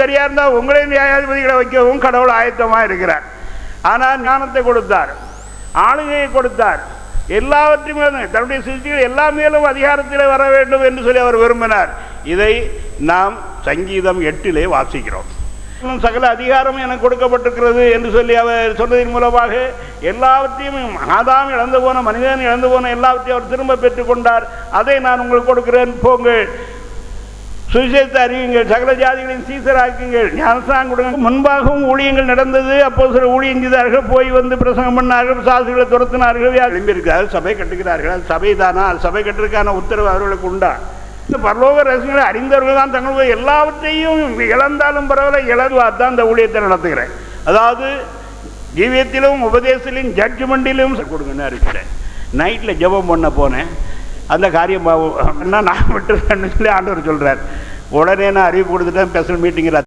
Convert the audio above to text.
சரியாக இருந்தால் உங்களே நியாயாதிபதிகளை வைக்கவும் கடவுள் ஆயத்தமாக இருக்கிறார். ஆனால் ஞானத்தை கொடுத்தார், ஆளுகையை கொடுத்தார், எல்லாவற்றையுமே தன்னுடைய சிருஷ்டிகள் எல்லா மேலும் அதிகாரத்தில் வர வேண்டும் என்று சொல்லி அவர் விரும்பினார். இதை நாம் சங்கீதம் 8 வாசிக்கிறோம். சகல அதிகாரம் எனக்கு கொடுக்கப்பட்டிருக்கிறது என்று சொல்லி அவர் சொன்னதன் மூலமாக எல்லாவற்றையும் ஆதாம் இழந்து போன, மனிதன் இழந்து போன எல்லாவற்றையும் அவர் திரும்ப பெற்றுக்கொண்டார். அதை நான் உங்களுக்கு கொடுக்கிறேன், போங்கள், சுவிசேஷத்தை அறிவிங்கள், சகல ஜாதிகளின் சீசராக்குங்கள், ஞானஸ்நானம் கொடுங்க. முன்பாகவும் ஊழியங்கள் நடந்தது. அப்போ சில ஊழியம் செய்தார்கள், போய் வந்து பிரசங்கம் பண்ணார்கள், சாசுகளை துரத்தினார்கள், எழும்பியிருக்கிறார்கள், சபை கட்டுகிறார்கள். சபை தானா? சபை கட்டுறதுக்கான உத்தரவு அவர்களுக்கு உண்டா? இந்த பரலோக ரகசியங்களை அறிந்தவர்கள் தான் தங்களுக்கு எல்லாவற்றையும் இழந்தாலும் பரவாயில்ல, இழந்துவார் தான் இந்த ஊழியத்தை நடத்துகிறேன். அதாவது ஜீவியத்திலும் உபதேசத்திலும் ஜட்ஜ்மெண்டிலும் கொடுங்கன்னு இருக்கிறேன். நைட்டில் ஜெபம் பண்ண போனேன், அந்த காரியம் நான் விட்டுறேன்னு சொல்லி ஆண்டவர் சொல்கிறார். உடனே நான் அறிவிப்பு கொடுத்துட்டேன், ஸ்பெஷல் மீட்டிங்கில்